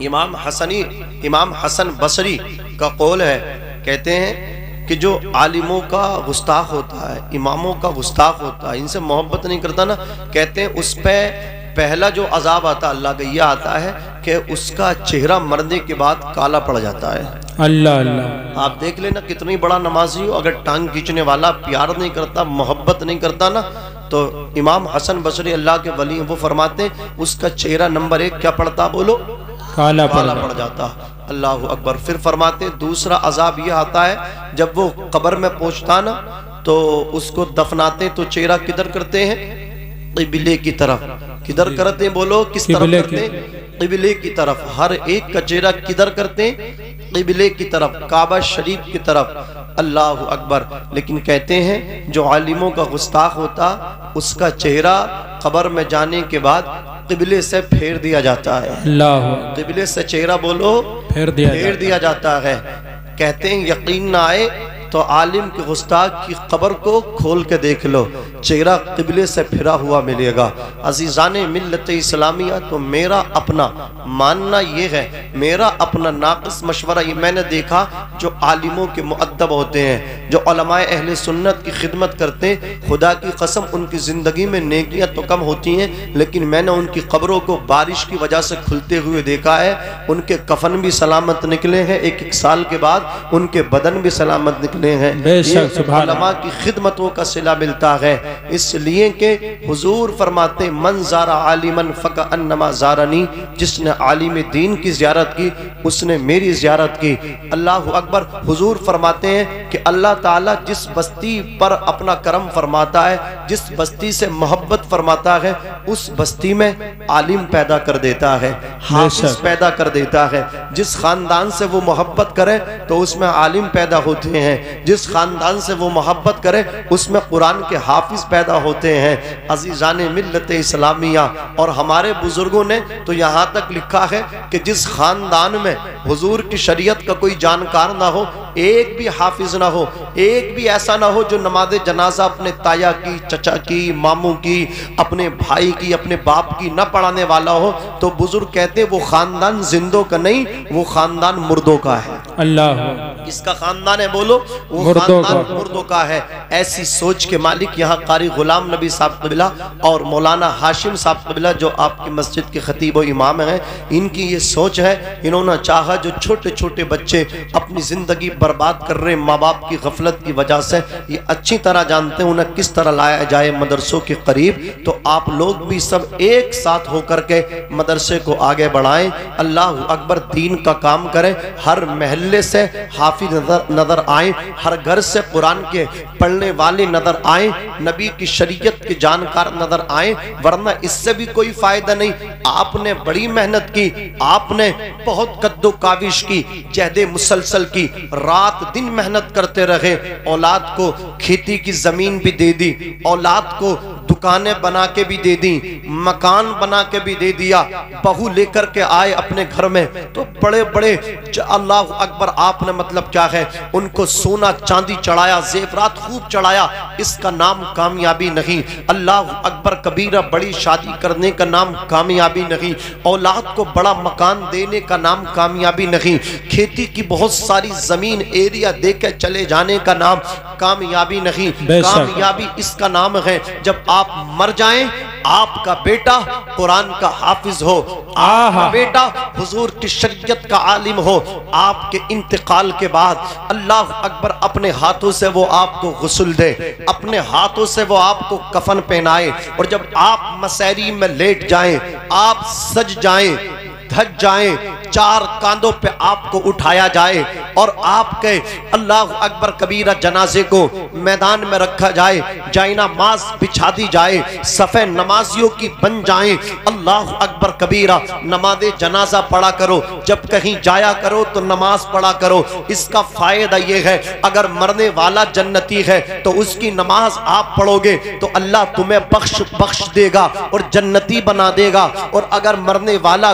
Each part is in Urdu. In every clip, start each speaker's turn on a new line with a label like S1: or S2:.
S1: امام حسن بصری کا قول ہے، کہتے ہیں کہ جو عالموں کا گستاخ ہوتا ہے، اماموں کا گستاخ ہوتا ہے، ان سے محبت نہیں کرتا نا، کہتے ہیں اس پہ پہلا جو عذاب آتا اللہ کا یہ آتا ہے کہ اس کا چہرہ مرنے کے بعد کالا پڑ جاتا ہے۔
S2: اللہ اللہ،
S1: آپ دیکھ لینا کتنی بڑا نمازی ہو، اگر ٹانگ کھینچنے والا پیار نہیں کرتا، محبت نہیں کرتا نا، تو امام حسن بصری اللہ کے ولی وہ فرماتے ہیں اس کا چہرہ نمبر 1 کیا پڑتا، بولو، کالا پڑ جاتا۔ اللہ اکبر۔ پھر فرماتے ہیں دوسرا عذاب یہ آتا ہے جب وہ قبر میں پہنچتا نا تو اس کو دفناتے تو چہرہ کدھر کرتے ہیں، قبلے کی طرف۔ کدھر کرتے ہیں، بولو، کس طرف کرتے ہیں، قبلے کی طرف۔ ہر ایک کا چہرہ کدھر کرتے ہیں، قبلے کی طرف، کعبہ شریف کی طرف۔ اللہ اکبر۔ لیکن کہتے ہیں جو عالموں کا گستاخ ہوتا اس کا چہرہ قبر میں جانے کے بعد قبلے سے پھیر دیا جاتا ہے۔
S2: اللہ،
S1: قبلے سے چہرہ بولو پھیر دیا جاتا ہے۔ کہتے ہیں یقین نہ آئے تو عالم کے گستاخ کی قبر کو کھول کے دیکھ لو، چہرہ قبلے سے پھرا ہوا ملے گا۔ عزیزان ملت اسلامیہ، تو میرا اپنا ماننا یہ ہے، میرا اپنا ناقص مشورہ یہ میں نے دیکھا جو عالموں کے مؤدب ہوتے ہیں، جو علماء اہل سنت کی خدمت کرتے ہیں، خدا کی قسم ان کی زندگی میں نیکیاں تو کم ہوتی ہیں لیکن میں نے ان کی قبروں کو بارش کی وجہ سے کھلتے ہوئے دیکھا ہے، ان کے کفن بھی سلامت نکلے ہیں، ایک سال کے بعد ان کے بدن بھی سلامت نکلے ہیں۔ یہ علماء کی خدمتوں کا صلہ ملتا ہے، اس لیے کہ حضور فرماتے من زار عالما فکأنما زارنی، جس نے عالم دین کی زیارت کی اس نے میری زیارت کی۔ اللہ اکبر۔ حضور فرماتے ہیں کہ اللہ تعالیٰ جس بستی پر اپنا کرم فرماتا ہے، جس بستی سے محبت فرماتا ہے، اس بستی میں عالم پیدا کر دیتا ہے، حافظ پیدا کر دیتا ہے۔ جس خاندان سے وہ محبت کرے تو اس میں عالم پیدا ہوتے ہیں، جس خاندان سے وہ محبت کرے اس میں قرآن کے حافظ پیدا ہوتے ہیں۔ عزیزان ملت اسلامیہ، اور ہمارے بزرگوں نے تو یہاں تک لکھا ہے کہ جس خاندان میں حضور کی شریعت کا کوئی جانکار نہ ہو، ایک بھی حافظ نہ ہو، ایک بھی ایسا نہ ہو جو نماز جنازہ اپنے تایا کی، چچا کی، ماموں کی، اپنے بھائی کی، اپنے باپ کی نہ پڑھانے والا ہو، تو بزرگ کہتے وہ خاندان زندوں کا نہیں، وہ خاندان مردوں کا ہے۔ اللہ، اس کا خاندان ہے، بولو، وہ خاندان مردوں کا ہے۔ ایسی سوچ کے مالک یہاں قاری غلام نبی صاحب قبلہ اور مولانا ہاشم صاحب قبلہ جو آپ کی مسجد کے خطیب و امام ہیں، ان کی یہ سوچ ہے، انہوں نے چاہا جو چھوٹے چھوٹے بچے اپنی زندگی برباد کر رہے ماں باپ کی غفلت کی وجہ سے، یہ اچھی طرح جانتے ہیں انہیں کس طرح لایا جائے مدرسوں کے قریب، تو آپ لوگ بھی سب ایک ساتھ ہو کر کے مدرسے کو آگے بڑھائیں۔ اللہ اکبر۔ دین کا کام کریں، ہر محلے سے حافظ نظر آئیں، ہر گھر سے قرآن کے پڑھنے والے نظر آئیں، نبی کی شریعت کے جانکار نظر آئیں، ورنہ اس سے بھی کوئی فائدہ نہیں۔ آپ نے بڑی محنت کی، آپ نے بہت قد و کاوش کی، جہد مسلسل کی، رات دن محنت کرتے رہے، اولاد کو کھیتی کی زمین بھی دے دی، اولاد کو دکانیں بنا کے بھی دے دی، مکان بنا کے بھی دے دیا، بہو لے کر کے آئے اپنے گھر میں تو بڑے بڑے اللہ اکبر آپ نے مطلب کیا ہے ان کو سونا چاندی چڑھایا، زیورات خوب چڑھایا، اس کا نام کامیابی نہیں۔ اللہ اکبر کبیرہ۔ بڑی شادی کرنے کا نام کامیابی نہیں، اولاد کو بڑا مکان دینے کا نام کامیابی نہیں، کھیتی کی بہت ساری زمین ایریا دے کے چلے جانے کا نام کامیابی نہیں۔ کامیابی اس کا نام ہے جب آپ مر جائیں، آپ کا بیٹا قرآن کا حافظ ہو، آپ کا بیٹا حضور کی شریعت کا عالم ہو، آپ کے انتقال کے بعد اللہ اکبر اپنے ہاتھوں سے وہ آپ کو غسل دے، اپنے ہاتھوں سے وہ آپ کو کفن پہنائے، اور جب آپ مسیری میں لیٹ جائیں، آپ سج جائیں، دھج جائیں، چار کاندھوں پہ آپ کو اٹھایا جائے اور آپ کے اللہ اکبر کبیرہ جنازے کو میدان میں رکھا جائے، جائے نماز بچھا دی جائے، صفے نمازیوں کی بن جائیں، اللہ اکبر کبیرہ نماز جنازہ پڑھا کرو، جب کہیں جایا کرو تو نماز پڑھا کرو۔ اس کا فائدہ یہ ہے اگر مرنے والا جنتی ہے تو اس کی نماز آپ پڑھو گے تو اللہ تمہیں بخش دے گا اور جنتی بنا دے گا، اور اگر مرنے والا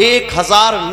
S1: 1000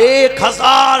S1: 1000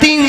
S1: 3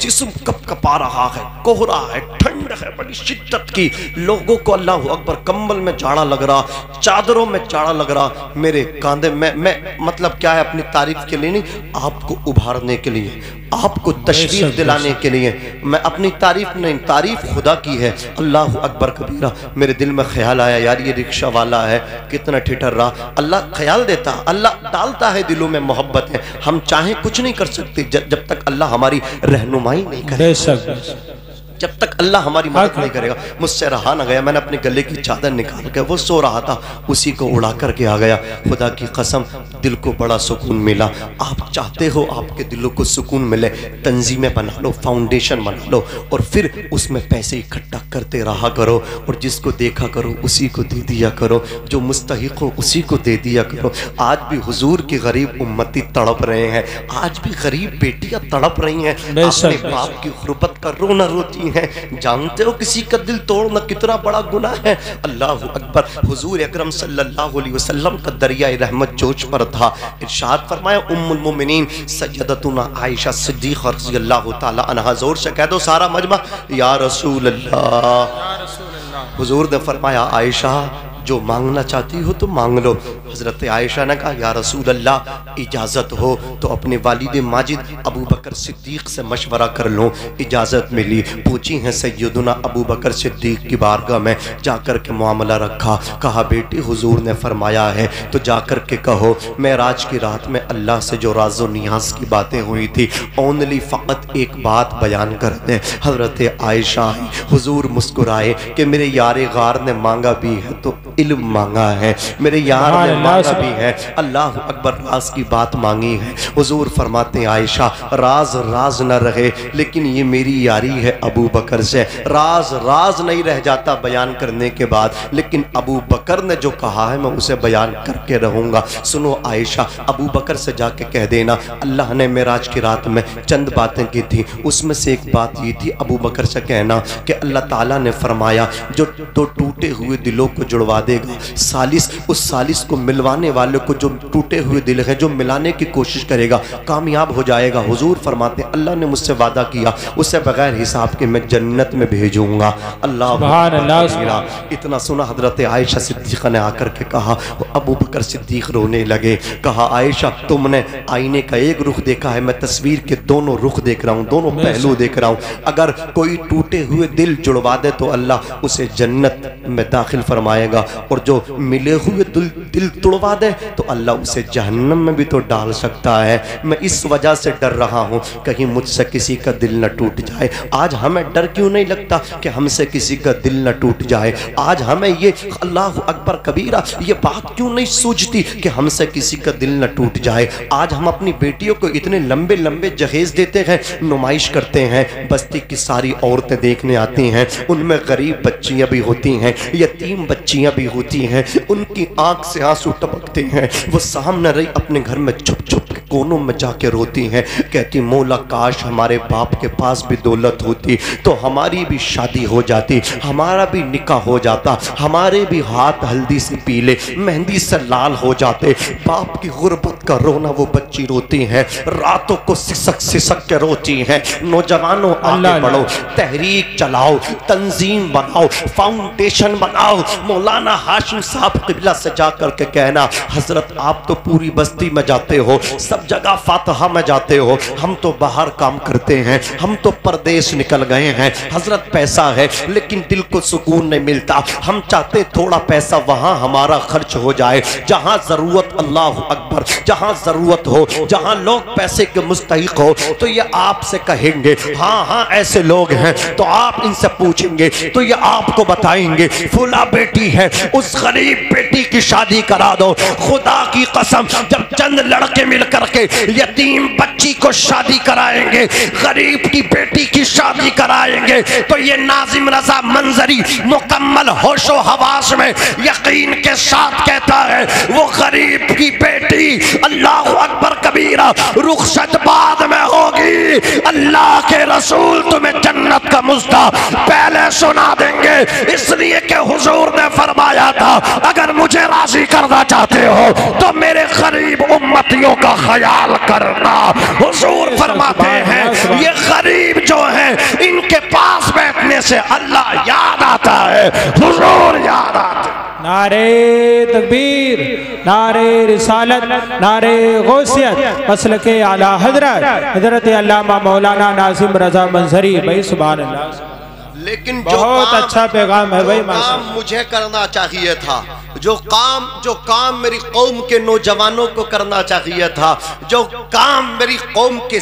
S1: جسم کپ کپا رہا ہے، کوہرا ہے، ٹھنڈ ہے بڑی شدت کی، لوگوں کو اللہ اکبر کمبل میں جاڑا لگ رہا، چادروں میں جاڑا لگ رہا، میرے کاندھے میں مطلب کیا ہے، اپنی تعریف کے لیے نہیں، آپ کو ابھارنے کے لیے، آپ کو تشریف دلانے کے لیے، میں اپنی تعریف نہیں، تعریف خدا کی ہے۔ اللہ اکبر کبیرہ۔ میرے دل میں خیال آیا یار یہ رکشہ والا ہے کتنا ٹھٹر رہا، اللہ خیال دیتا، اللہ ڈالتا ہے دلوں میں محبت ہے، ہم چاہیں کچھ نہیں کر سکتے جب تک اللہ ہماری رہنمائی نہیں کرے، جب تک اللہ ہماری مدد نہیں کرے گا۔ مجھ سے رہا نہ گیا، میں نے اپنے گلے کی چادر نکال کے، وہ سو رہا تھا، اسی کو اڑا کر کے آ گیا۔ خدا کی قسم دل کو بڑا سکون ملا۔ آپ چاہتے ہو آپ کے دلوں کو سکون ملے، تنظیمیں بنا لو، فاؤنڈیشن بنا لو، اور پھر اس میں پیسے اکٹھا کرتے رہا کرو، اور جس کو دیکھا کرو اسی کو دے دیا کرو، جو مستحق ہو اسی کو دے دیا کرو۔ آج بھی حضور کی غریب امتی تڑپ رہے ہیں، آج بھی غریب بیٹیاں تڑپ رہی ہیں، اپنے باپ کی غربت کا رونا روتی ہیں۔ جانتے ہو کسی کا دل توڑنا کتنا بڑا گناہ ہے؟ اللہ اکبر۔ حضور اکرم صلی اللہ علیہ وسلم کا دریائے رحمت جوش پر تھا، ارشاد فرمایا ام المومنین سیدتنا عائشہ صدیقہ رضی اللہ تعالی عنہا، زور سے کہہ دو سارا مجمع، یا رسول اللہ۔ حضور نے فرمایا عائشہ جو مانگنا چاہتی ہو تو مانگ لو۔ حضرت عائشہ نے کہا یا رسول اللہ اجازت ہو تو اپنے والد ماجد ابو بکر صدیق سے مشورہ کر لوں۔ اجازت ملی، پوچھی ہیں سیدنا ابو بکر صدیق کی بارگاہ میں، جا کر کے معاملہ رکھا، کہا بیٹی حضور نے فرمایا ہے تو جا کر کے کہو معراج کی رات میں اللہ سے جو راز و نیاز کی باتیں ہوئی تھی اونلی فقط ایک بات بیان کر دیں۔ حضرت عائشہ آئی، حضور مسکرائے کہ میرے یار غار نے مانگا بھی ہے تو علم مانگا ہے، میرے یار نے مانگا بھی ہے، اللہ اکبر، راز کی بات مانگی ہے۔ حضور فرماتے ہیں عائشہ راز راز نہ رہے، لیکن یہ میری یاری ہے ابو بکر سے، راز راز نہیں رہ جاتا بیان کرنے کے بعد، لیکن ابو بکر نے جو کہا ہے میں اسے بیان کر کے رہوں گا۔ سنو عائشہ، ابو بکر سے جا کے کہہ دینا اللہ نے معراج کی رات میں چند باتیں کی تھی، اس میں سے ایک بات یہ تھی، ابو بکر سے کہنا کہ اللہ تعالیٰ نے فرمایا جو دو ٹوٹے ہوئے دلوں کو جڑوا دے گا، سالس اس سالس کو ملوانے والے کو جو ٹوٹے ہوئے دل ہے جو ملانے کی کوشش کرے گا کامیاب ہو جائے گا۔ حضور فرماتے ہیں اللہ نے مجھ سے وعدہ کیا اسے بغیر حساب کے میں جنت میں بھیجوں گا۔ اللہ اتنا سنا حضرت عائشہ صدیقہ نے آ کر کے کہا، ابو بکر صدیق رونے لگے، کہا عائشہ تم نے آئینے کا ایک رخ دیکھا ہے، میں تصویر کے دونوں رخ دیکھ رہا ہوں، دونوں پہلو دیکھ رہا ہوں، اگر کوئی ٹوٹے ہوئے دل جڑوا دے تو اللہ اسے جنت میں داخل فرمائے گا، اور جو ملے ہوئے دل توڑوا دے تو اللہ اسے جہنم میں بھی تو ڈال سکتا ہے۔ میں اس وجہ سے ڈر رہا ہوں کہیں مجھ سے کسی کا دل نہ ٹوٹ جائے۔ آج ہمیں ڈر کیوں نہیں لگتا کہ ہم سے کسی کا دل نہ ٹوٹ جائے؟ آج ہمیں یہ اللہ اکبر کبیرہ یہ بات کیوں نہیں سوچتی کہ ہم سے کسی کا دل نہ ٹوٹ جائے؟ آج ہم اپنی بیٹیوں کو اتنے لمبے لمبے جہیز دیتے ہیں، نمائش کرتے ہیں، بستی کی ساری عورتیں دیکھنے آتی ہیں، ان میں غریب بچیاں بھی ہوتی ہیں، یتیم بچیاں بھی ہوتی ہیں، ان کی آنکھ سے آنسو ٹپکتے ہیں، وہ سامنے رہی اپنے گھر میں چھپ چھپ کے کونوں میں جا کے روتی ہیں، کہتی مولا کاش ہمارے باپ کے پاس بھی دولت ہوتی تو ہماری بھی شادی ہو جاتی، ہمارا بھی نکاح ہو جاتا، ہمارے بھی ہاتھ ہلدی سے پیلے مہندی سے لال ہو جاتے۔ باپ کی غربت کا رونا وہ بچی روتی ہیں، راتوں کو سسک سسک کے روتی ہیں۔ نوجوانوں آگے بڑھو، تحریک چلاؤ، تنظیم بناؤ، فاؤنڈیشن بناؤ۔ مولانا ہاشم صاحب قبلہ سے جا کر کے کہنا حضرت آپ تو پوری بستی میں جاتے ہو، سب جگہ فاتحہ میں جاتے ہو، ہم تو باہر کام کرتے ہیں، ہم تو پردیس نکل گئے ہیں، حضرت پیسہ ہے لیکن دل کو سکون نہیں ملتا، ہم چاہتے تھوڑا پیسہ وہاں ہمارا خرچ ہو جائے، جہاں ضرورت اللہ اکبر، جہاں ضرورت ہو، جہاں لوگ پیسے کے مستحق ہو تو یہ آپ سے کہیں گے ہاں ہاں ایسے لوگ ہیں، تو آپ ان سے پوچھیں گے تو یہ آپ کو بتائیں گے فلاں بیٹی ہے اس غریب بیٹی کی شادی کرا دو۔ خدا کی قسم جب چند لڑکے مل کر کے یتیم بچی کو شادی کرائیں گے، غریب کی بیٹی کی شادی کرائیں گے تو یہ ناظم رضا منظری مکمل ہوش و حواس میں یقین کے ساتھ کہتا ہے وہ غریب کی بیٹی اللہ اکبر کبیرہ رخصت بعد میں ہوگی، اللہ کے رسول تمہیں جنت کا مژدہ پہلے سنا دیں گے، اس لیے کہ حضور نے فرمایا تھا اگر مجھے راضی کرنا چاہتے ہو تو میرے غریب امتیوں کا خیال کرنا۔ حضور فرماتے ہیں یہ غریب جو سے اللہ یاد آتا ہے، حضور یاد آتے ہیں۔
S2: نعرے تکبیر، نعرے رسالت، نعرے غوثیت، مسلک اعلیٰ حضرت حضرت علامہ مولانا ناظم رضا منظری بھائی سبحان اللہ۔
S1: لیکن
S2: بہت اچھا پیغام ہے بھائی،
S1: کام مجھے کرنا چاہیے تھا، جو کام میری قوم کے نوجوانوں کو کرنا چاہیے تھا، جو کام میری قوم کے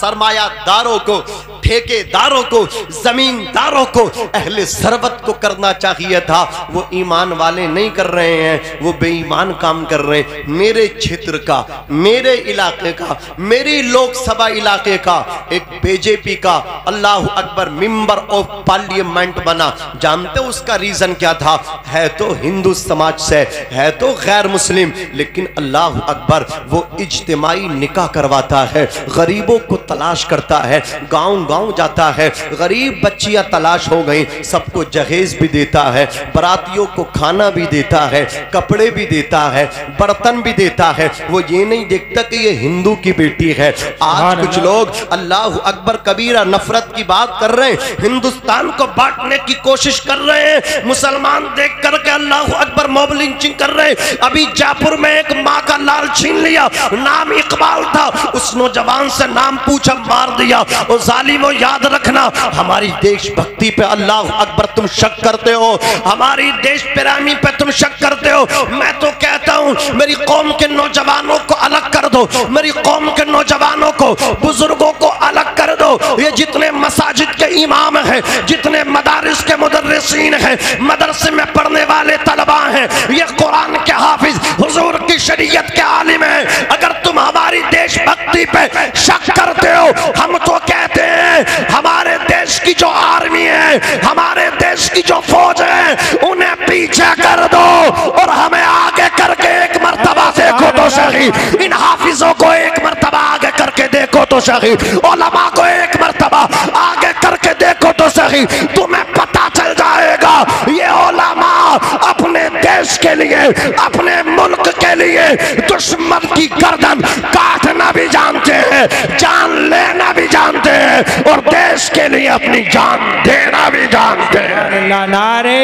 S1: سرمایہ داروں کو، ٹھیکے داروں کو، زمینداروں کو، اہل ثروت کو کرنا چاہیے تھا، وہ ایمان والے نہیں کر رہے ہیں، وہ بے ایمان کام کر رہے ہیں۔ میرے چھتر کا، میرے علاقے کا، میری لوک سبھا علاقے کا ایک بی جے پی کا اللہ اکبر ممبر آف پارلیمنٹ بنا۔ جانتے اس کا ریزن کیا تھا؟ ہے تو ہندو سماج سے، ہے تو غیر مسلم، لیکن اللہ اکبر وہ اجتماعی نکاح کرواتا ہے، غریبوں کو تلاش کرتا ہے، گاؤں گاؤں جاتا ہے، غریب بچیاں تلاش ہو گئیں، سب کو جہیز بھی دیتا ہے، براتیوں کو کھانا بھی دیتا ہے، کپڑے بھی دیتا ہے، برتن بھی دیتا ہے۔ وہ یہ نہیں دیکھتا کہ یہ ہندو کی بیٹی ہے۔ آج کچھ لوگ اللہ اکبر کبیرہ نفرت کی بات کر رہے ہیں، ہندوستان کو بانٹنے کی کوشش کر رہے ہیں، مسلمان دیکھ کر کے اللہ اکبر موب لنچنگ کر رہے ہیں۔ ابھی جاپور میں ایک ماں کا لال چھین لیا، نام اقبال تھا، اس نوجوان سے نام پوچھا مار دیا۔ اور ظالموں یاد رکھنا، ہماری دیش بھکتی پہ اللہ اکبر تم شک کرتے ہو، ہماری دیش پرامی پہ تم شک کرتے ہو۔ میں تو کہتا ہوں میری قوم کے نوجوانوں کو الگ کر دو، میری قوم کے نوجوانوں کو، بزرگوں کو الگ کر دو۔ یہ جتنے مساجد کے امام ہیں، جتنے مدارس کے مدرسین ہیں، مدرسے میں پڑھنے والے طلباء ہیں، یہ قرآن کے حافظ، حضور کی شریعت کے عالم ہیں، اگر تم ہماری دیش بھکتی پہ شک کرتے ہو، ہم تو کہتے ہیں ہمارے دیش کی جو آرمی ہے، ہمارے دیش کی جو فوج ہے، انہیں پیچھے کر دو اور ہمیں آگے کر کے ایک مرتبہ دیکھو تو صحیح، ان حافظوں کو ایک مرتبہ آگے کر کے دیکھو تو صحیح، علماء کو ایک مرتبہ آگے کر کے دیکھو تو صحیح، تمہیں پتہ چل جائے گا یہ علماء اپنے دیش کے لیے، اپنے ملک کے لیے دشمن کی گردن کاٹنا بھی جانتے ہیں، جان لینا بھی جانتے ہیں، اور دیش کے لیے اپنی جان دینا بھی جانتے ہیں۔
S2: نعرے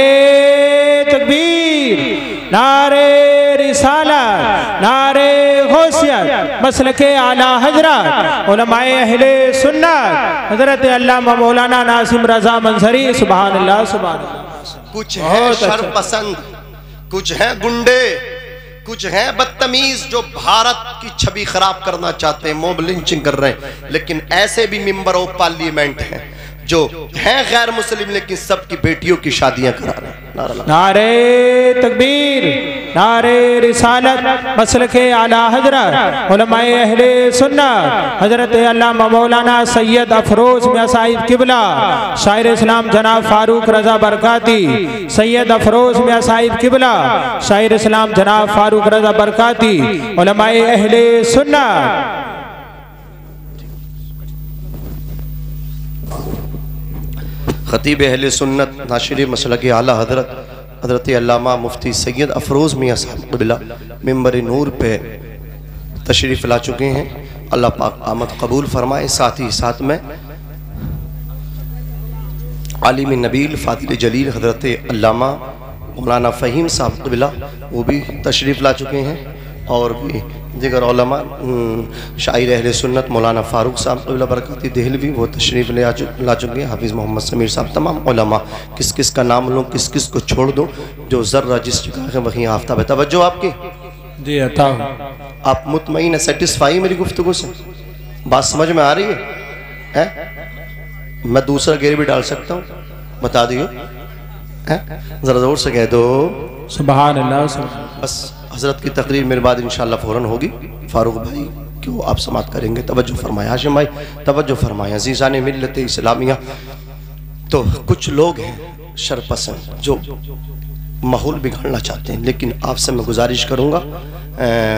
S2: تکبیر، نعرے رسالت، نعرے غوثیت، مسلک اعلیٰ حضرت علماء اہل سنت حضرت علامہ مولانا ناظم رضا منظری سبحان اللہ سبحان اللہ۔
S1: کچھ ہیں شر پسند، کچھ ہیں گنڈے، کچھ ہیں بدتمیز جو بھارت کی چھبی خراب کرنا چاہتے ہیں، موب لنچنگ کر رہے ہیں، لیکن ایسے بھی ممبر آف پارلیمنٹ ہیں جو ہیں غیر مسلم لیکن سب کی بیٹیوں کی شادیاں کرا رہے ہیں۔
S2: نعرے تکبیر، نعرے رسالت، مسلک اعلیٰ حضرت علماء اہل سنت حضرت علامہ مولانا سید افروز میاں صاحب قبلہ، شاعر اسلام جناب فاروق رضا برکاتی، سید افروز میاں صاحب قبلہ، شاعر اسلام جناب فاروق رضا برکاتی، علماء اہل سنت۔
S1: خطیب اہل سنت ناشر مسلک اعلیٰ حضرت علامہ مفتی سید افروز میاں صاحب قبلہ ممبر نور پہ تشریف لا چکے ہیں، اللہ پاک آمد قبول فرمائے۔ ساتھ ہی ساتھ میں عالم نبیل فاضل جلیل حضرت علامہ مولانا فہیم صاحب قبلہ وہ بھی تشریف لا چکے ہیں، اور بھی دیگر علماء شاعر اہل سنت مولانا فاروق صاحب قبلہ برکاتی دہلوی وہ تشریف لا چکے ہیں، حافظ محمد سمیر صاحب، تمام علماء۔ کس کس کا نام لوں، کس کس کو چھوڑ دوں، جو ذرہ جس جگہ ہے وہیں آفتاب ہے۔ توجہ آپ کی
S2: جی عطا ہو۔
S1: آپ مطمئن ہے، سیٹسفائی میری گفتگو سے؟ بات سمجھ میں آ رہی ہے؟ میں دوسرا گیئر بھی ڈال سکتا ہوں، بتا دیو، ذرا زور سے کہہ دو
S2: سبحان اللہ سبحان اللہ۔
S1: بس حضرت کی تقریر میرے بعد انشاءاللہ فوراً ہوگی، فاروق بھائی کیوں آپ سماعت کریں گے، توجہ فرمائیں، ہاشم بھائی توجہ فرمائیں، عزیزان ملت اسلامیہ۔ تو کچھ لوگ ہیں شرپسند جو ماحول بگاڑنا چاہتے ہیں، لیکن آپ سے میں گزارش کروں گا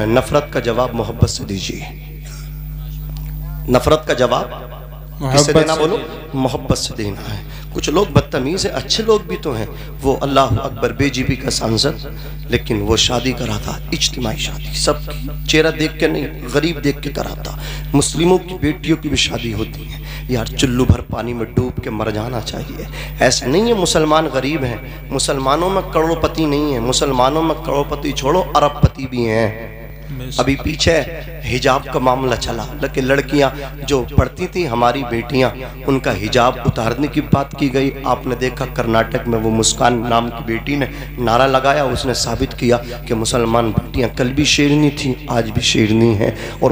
S1: نفرت کا جواب محبت سے دیجیے۔ نفرت کا جواب کس سے دینا بولو؟ محبت سے دینا ہے۔ کچھ لوگ بدتمیز ہیں، اچھے لوگ بھی تو ہیں، وہ اللہ اکبر بے جی پی کا سانسد، لیکن وہ شادی کرا تھا اجتماعی شادی، سب کی چہرہ دیکھ کے نہیں، غریب دیکھ کے کرا تھا۔ مسلموں کی بیٹیوں کی بھی شادی ہوتی ہے، یار چلو بھر پانی میں ڈوب کے مر جانا چاہیے. ایسا نہیں ہے مسلمان غریب ہیں, مسلمانوں میں کروڑ پتی نہیں ہیں, مسلمانوں میں کروڑ پتی چھوڑو ارب پتی بھی ہیں. ابھی پیچھے حجاب کا معاملہ چلا, لیکن لڑکیاں جو پڑھتی تھیں ہماری بیٹیاں, ان کا حجاب اتارنے کی بات کی گئی. آپ نے دیکھا کرناٹک میں وہ مسکان نام کی بیٹی نے نعرہ لگایا, اس نے ثابت کیا کہ مسلمان بیٹیاں کل بھی شیرنی تھیں, آج بھی شیرنی ہیں. اور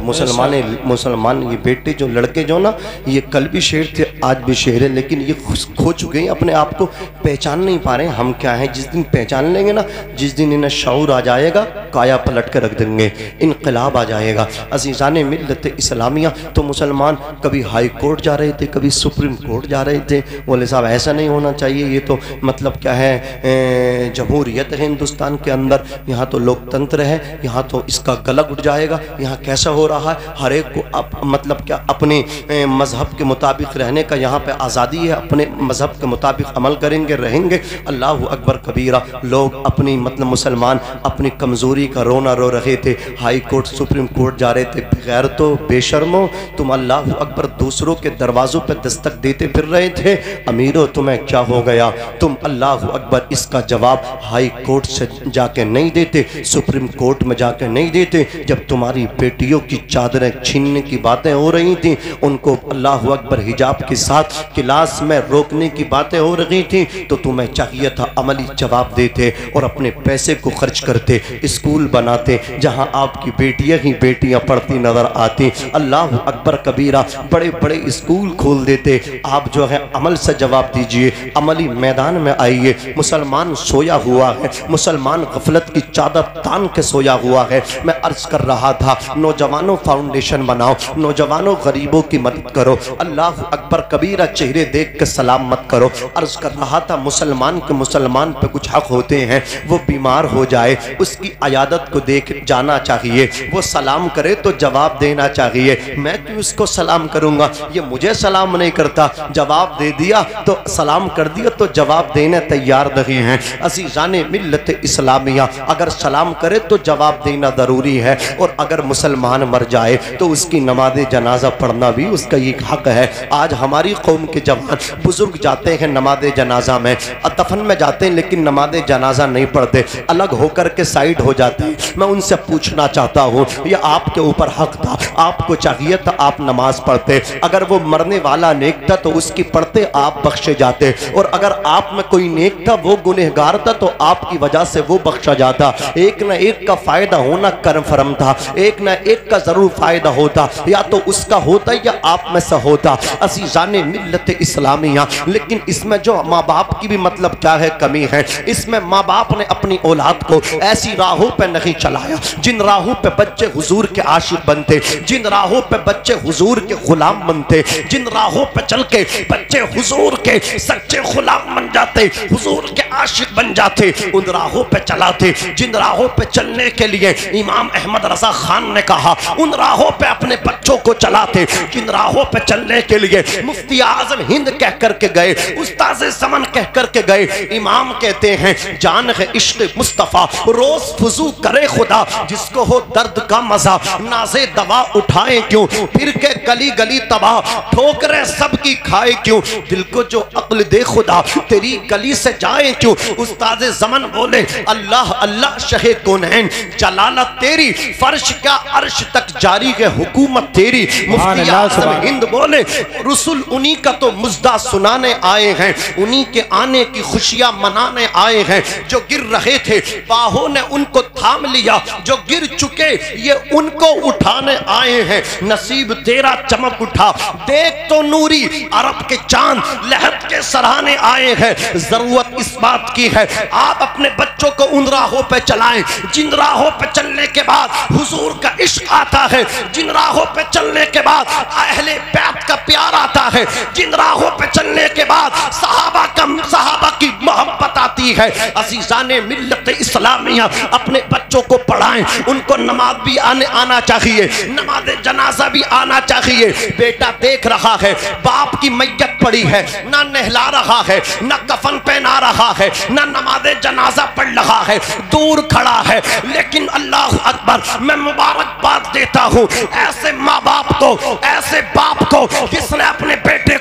S1: مسلمان یہ بیٹے جو لڑکے جو نا یہ کل بھی شیر تھے آج بھی شیر ہے, لیکن یہ کھو چکے ہیں, اپنے آپ کو پہچان نہیں پا رہے ہیں ہم کیا ہیں. جس دن پہچان لیں گے نا, جس دن انہیں شعور آ جائے گا, کایا پلٹ کے رکھ دیں گے, انقلاب آ جائے گا. عزیزان ملت اسلامیہ, تو مسلمان کبھی ہائی کورٹ جا رہے تھے, کبھی سپریم کورٹ جا رہے تھے. بولے صاحب ایسا نہیں ہونا چاہیے, یہ تو مطلب کیا ہے, جمہوریت ہے ہندوستان کے اندر, یہاں تو لوک تنتر ہے, یہاں تو اس کا گلا گھٹ جائے گا. یہاں کیسا ہو رہا ہے, ہر ایک کو مطلب کیا اپنے مذہب کے مطابق رہنے کا یہاں پہ آزادی ہے, اپنے مذہب کے مطابق عمل کریں گے, رہیں گے. اللہ اکبر کبیرہ. لوگ اپنی مطلب مسلمان اپنی کمزوری کا رونا رو رہے تھے, ہائی کورٹ سپریم کورٹ جا رہے تھے. بغیر تو بے شرمو, تم اللہ اکبر دوسروں کے دروازوں پہ دستک دیتے پھر رہے تھے. امیرو تمہیں کیا ہو گیا, تم اللہ اکبر اس کا جواب ہائی کورٹ سے جا کے نہیں دیتے, سپریم کورٹ میں جا کے نہیں دیتے. جب تمہاری بیٹیوں کی چادریں چھیننے کی باتیں ہو رہی تھیں, ان کو اللہ اکبر حجاب کے ساتھ کلاس میں روکنے کی باتیں ہو رہی تھیں, تو تمہیں چاہیے تھا عملی جواب دیتے اور اپنے پیسے کو خرچ کرتے, اسکول بناتے جہاں آپ کی بیٹیاں ہی بیٹیاں پڑھتی نظر آتی. اللہ اکبر کبیرہ. بڑے بڑے اسکول کھول دیتے. آپ جو ہے عمل سے جواب دیجئے, عملی میدان میں آئیے. مسلمان سویا ہوا ہے, مسلمان غفلت کی چادر تان کے سویا ہوا ہے. میں عرض کر رہا تھا, نوجوانوں فاؤنڈیشن بناؤ, نوجوانوں غریبوں کی مدد کرو. اللہ اکبر کبیرہ. چہرے دیکھ کے سلام مت کرو. عرض کر رہا تھا, مسلمان کے مسلمان پہ کچھ حق ہوتے ہیں, وہ بیمار ہو جائے اس کی عیادت کو دیکھ جانا چاہیے, وہ سلام کرے تو جواب دینا چاہیے. میں کیوں اس کو سلام کروں گا, یہ مجھے سلام نہیں کرتا, جواب دے دیا تو سلام کر دیا تو جواب دینے تیار نہیں ہیں. عزیزان ملت اسلامیہ, اگر سلام کرے تو جواب دینا ضروری ہے, اور اگر مسلمان مر جائے تو اس کی نماز جنازہ پڑھنا بھی اس کا ایک حق ہے. آج ہماری قوم کے جوان بزرگ جاتے ہیں نماز جنازہ میں, دفن میں جاتے ہیں لیکن نماز جنازہ نہیں پڑھتے, الگ ہو کر کے سائیڈ ہو جاتے ہیں. میں ان سے پوچھنا چاہتا ہوں, یہ آپ کے اوپر حق تھا, آپ کو چاہیے تھا آپ نماز پڑھتے. اگر وہ مرنے والا نیک تھا تو اس کی پڑھتے آپ بخشے جاتے, اور اگر آپ میں کوئی نیک تھا وہ گنہگار تھا تو آپ کی وجہ سے وہ بخشا جاتا. ایک نہ ایک کا فائدہ ہونا کرم تھا, ایک نہ ایک کا ضرور فائدہ ہوتا, یا تو اس کا ہوتا یا آپ میں سے ہوتا. عزیزان ملت اسلامیہ, لیکن اس میں جو ماں باپ کی بھی مطلب کیا ہے کمی ہے. اس میں ماں باپ نے اپنی اولاد کو ایسی راہوں پہ نہیں چلایا جن راہوں پہ بچے حضور کے عاشق بنتے, جن راہوں پہ بچے حضور کے غلام بنتے, جن راہوں پہ چل کے بچے حضور کے سچے غلام بن جاتے, حضور کے عاشق بن جاتے, ان راہوں پہ چلاتے. جن راہوں پہ چلنے کے لیے امام احمد رضا خان نے کہا ان راہوں پہ اپنے بچوں کو چلاتے. جن راہوں پہ چلنے کے لیے مفتی اعظم ہند کہہ کر کے گئے, استاذ زمن کہہ کر کے گئے, امام کہتے ہیں جان ہے عشق مصطفیٰ روز فضو کرے خدا, جس کو ہو درد کا مزہ نازے دوا اٹھائے کیوں, پھر کے گلی گلی تباہ ٹھوکریں سب کی کھائے کیوں, دل کو جو عقل دے خدا تیری گلی سے جائے کیوں. استاد زمن بولے اللہ اللہ شہ کونین, جلالت تیری فرش کیا عرش تک جاری ہے حکومت تیری. مفتی اعظم ہند بولے رسول انہی کا تو مزدہ سنانے آئے ہیں, انہی کے آنے کی خوشیاں منانے آئے ہیں. جو گر رہے تھے باہوں نے ان کو تھام لیا, جو گر چکے یہ ان کو اٹھانے آئے ہیں. نصیب تیرا چمک اٹھا دیکھ تو نوری عرب کے چاند لہت کے سرانے آئے ہیں. ضرورت اس بات کی ہے آپ اپنے بچوں کو ان راہوں پہ چلائیں جن راہوں پہ چلنے کے بعد حضور کا عشق آتا ہے, جن راہوں پہ چلنے کے بعد اہل بیت کا پیار آتا ہے, جن راہوں پہ چلنے کے بعد صحابہ کی محبت آتی ہے. عزیزان ملت اسلامیہ, اپنے بچوں کو پڑھائیں, ان کو نماز بھی آنا چاہیے, نماز جنازہ بھی آنا چاہیے. بیٹا دیکھ رہا ہے باپ کی میت پڑی ہے, نہ نہلا رہا ہے, نہ کفن پہنا رہا ہے, نہ نماز جنازہ پڑھ رہا ہے, دور کھڑا ہے. لیکن اللہ اکبر, میں مبارکباد دیتا ہوں ایسے ماں باپ کو, ایسے باپ کو جس نے اپنے بیٹے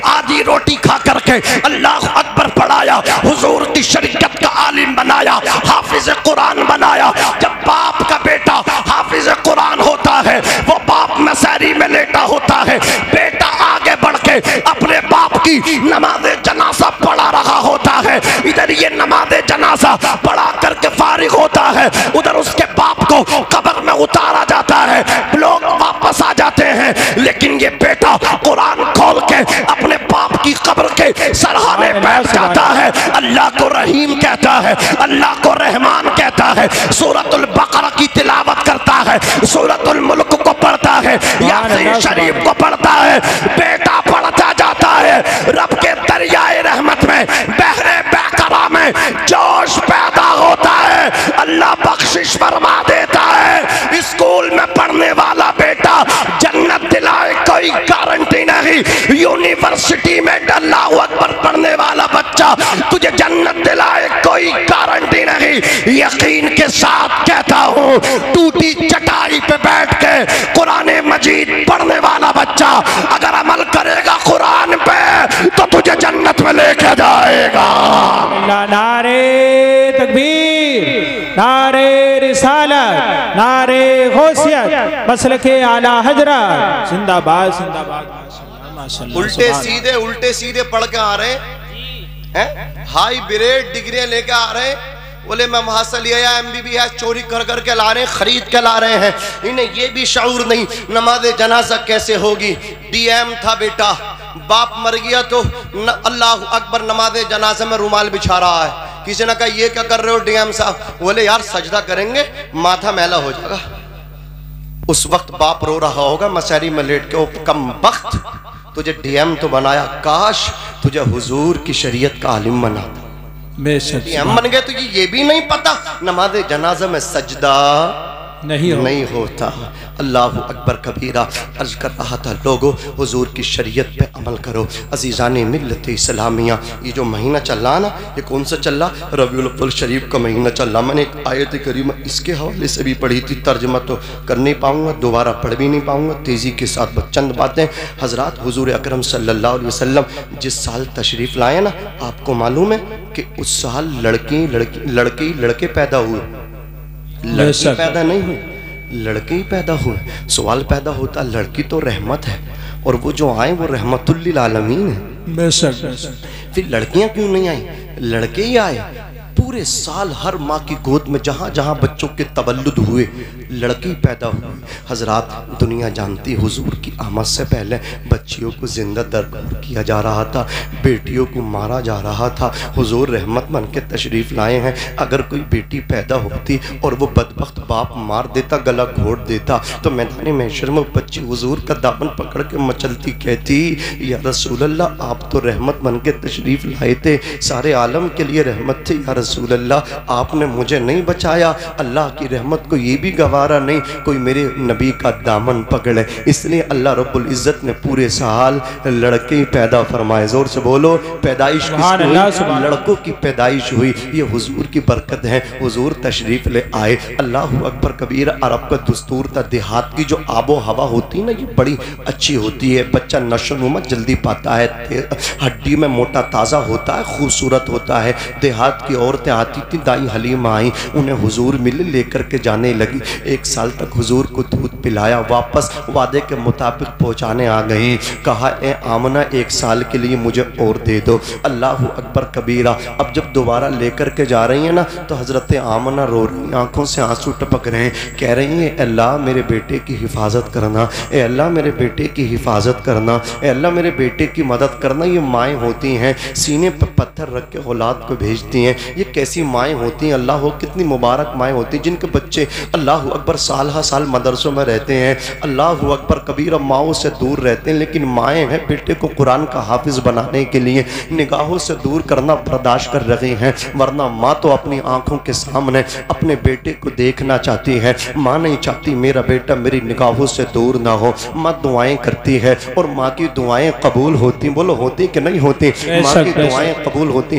S1: آدھی روٹی کھا کر کے اللہ اکبر پڑھایا، حضور کی شریعت کا عالم بنایا، حافظ قرآن بنایا۔ جب باپ کا بیٹا حافظ قرآن ہوتا ہے، وہ باپ مساری میں لیٹا ہوتا ہے، بیٹا آگے بڑھ کے اپنے باپ کی نماز جنازہ پڑھا رہا ہوتا ہے، ادھر یہ نماز جنازہ پڑھا کر کے فارغ ہوتا ہے، ادھر اس کے باپ کو قبر میں اتارا جاتا ہے، لوگ واپس آ جاتے ہیں، لیکن یہ بیٹا قرآن کھول کے اپنے باپ کی قبر کے سرحانے بیٹھ جاتا ہے، اللہ کو رحیم کہتا ہے، اللہ کو رحمان کہتا ہے، سورۃ البقرہ کی تلاوت کرتا ہے، سورۃ الملک کو پڑھتا ہے، یاسین شریف کو پڑھتا ہے، بیٹا پڑھتا جاتا ہے، رب کے دریائے رحمت میں بحر بیقرہ میں جوش پیدا ہوتا ہے، اللہ بخشش فرما دیتا ہے۔ اسکول میں پڑھنے والا بیٹا جنت دلائے کوئی گارنٹی نہیں، یونیورسٹی میں اللہ اکبر پڑھنے والا بچہ تجھے جنت دلائے کوئی گارنٹی نہیں۔ یقین کے ساتھ کہتا ہوں، ٹوٹی چٹائی پہ بیٹھ کے قرآن مجید پڑھنے والا بچہ اگر عمل کرے گا قرآن پہ تو تجھے جنت میں لے کے جائے گا۔
S2: نعرہ تکبیر، نعرہ رسالت، نعرہ غوثیت، مسلک اعلیٰ حضرت زندہ باد زندہ باد۔
S1: الٹے سیدھے پڑھ کے آ رہے ہیں، ہائی بریڈ ڈگریاں لے کے آ رہے ہیں، بولے میں وہاں سے لیا MBBS چوری کر کر کے لا رہے ہیں، خرید کے لا رہے ہیں، انہیں یہ بھی شعور نہیں نماز جنازہ کیسے ہوگی۔ DM تھا بیٹا، باپ مر گیا تو اللہ اکبر نماز جنازہ میں رومال بچھا رہا ہے، کسی نے کہا یہ کیا کر رہے ہو DM صاحب؟ بولے یار سجدہ کریں گے ماتھا میلا ہو جائے گا۔ اس وقت باپ رو رہا ہوگا مساری میں لیٹ کے، او کم بخت تجھے DM تو بنایا، کاش تجھے حضور کی شریعت کا عالم بناتا۔ DM بن گئے تو یہ بھی نہیں پتا نماز جنازہ میں سجدہ نہیں ہوتا۔ اللہ اکبر کبیرہ۔ عرض کر رہا تھا لوگو حضور کی شریعت پہ عمل کرو۔ عزیزان ملت اسلامیہ، یہ جو مہینہ چل رہا نا، یہ کون سا چل رہا؟ ربیع الاول شریف کا مہینہ چل رہا۔ میں نے ایک آیت کریمہ اس کے حوالے سے بھی پڑھی تھی، ترجمہ تو کر نہیں پاؤں گا، دوبارہ پڑھ بھی نہیں پاؤں گا، تیزی کے ساتھ چند باتیں۔ حضرات حضور اکرم صلی اللہ علیہ وسلم جس سال تشریف لائے نا، آپ کو معلوم ہے کہ اس سال لڑکے پیدا ہوئے، لڑکی پیدا نہیں ہوئی، لڑکے ہی پیدا ہوئے۔ سوال پیدا ہوتا لڑکی تو رحمت ہے اور وہ جو آئیں وہ رحمت للعالمین ہے، بے شک۔ پھر لڑکیاں کیوں نہیں آئیں؟ لڑکے ہی آئے۔ پورے سال ہر ماں کی گود میں جہاں جہاں بچوں کے تولد ہوئے لڑکی پیدا ہوئے۔ حضرات دنیا جانتی حضور کی آمد سے پہلے بچیوں کو زندہ درگور کیا جا رہا تھا، بیٹیوں کو مارا جا رہا تھا۔ حضور رحمت بن کے تشریف لائے ہیں، اگر کوئی بیٹی پیدا ہوتی اور وہ بدبخت باپ مار دیتا، گلا گھونٹ دیتا، تو میدان محشر میں بچی حضور کا دامن پکڑ کے مچلتی کہتی یا رسول اللہ آپ تو رحمت بن کے تشریف لائے تھے، سارے عالم کے لیے رحمت تھے، یا رسول اللہ آپ نے مجھے نہیں بچایا۔ اللہ کی رحمت کو یہ بھی گوارا نہیں کوئی میرے نبی کا دامن پکڑے، اس لیے اللہ رب العزت نے پورے سال لڑکے ہی پیدا فرمائے۔ زور سے بولو، پیدائش کس کی ہوئی؟ لڑکوں کی پیدائش ہوئی۔ یہ حضور کی برکت ہے، حضور تشریف لے آئے۔ اللہ اکبر کبیر۔ عرب کا دستور تھا، دیہات کی جو آب و ہوا ہوتی نا یہ بڑی اچھی ہوتی ہے، بچہ نشو و نما جلدی پاتا ہے، ہڈی میں موٹا تازہ ہوتا ہے، خوبصورت ہوتا ہے۔ دیہات کی عورتیں آتی تھی، دائی حلیمہ آئیں، انہیں حضور ملے، لے کر کے جانے لگی۔ 1 سال تک حضور کو دودھ پلایا، واپس وعدے کے مطابق پہنچانے آ گئی، کہا اے آمنہ 1 سال کے لیے مجھے اور دے دو۔ اللہ اکبر کبیرہ۔ اب جب دوبارہ لے کر کے جا رہی ہیں نا تو حضرت آمنہ رو رہی ہیں، آنکھوں سے آنسو ٹپک رہے ہیں، کہہ رہی ہیں اے اللہ میرے بیٹے کی حفاظت کرنا، اے اللہ میرے بیٹے کی حفاظت کرنا، اے اللہ میرے بیٹے کی مدد کرنا۔ یہ مائیں ہوتی ہیں سینے پر پتھر رکھ کے اولاد کو بھیجتی ہیں، یہ کیسی مائیں ہوتی ہیں؟ اللہ ہو کتنی مبارک مائیں ہوتی ہیں جن کے بچے اللہ اکبر سال ہر سال مدرسوں میں رہتے ہیں، اللہ اکبر کبیرہ ماؤں سے دور رہتے ہیں، لیکن مائیں ہیں بیٹے کو قرآن کا حافظ بنانے کے لیے نگاہوں سے دور کرنا برداشت کر رہی ہیں، ورنہ ماں تو اپنی آنکھوں کے سامنے اپنے بیٹے کو دیکھنا چاہتی ہے۔ ماں نہیں چاہتی میرا بیٹا میری نگاہوں سے دور نہ ہو، ماں دعائیں کرتی ہے اور ماں کی دعائیں قبول ہوتی۔ بولو ہوتی کہ نہیں ہوتی؟ ماں کی دعائیں قبول ہوتی۔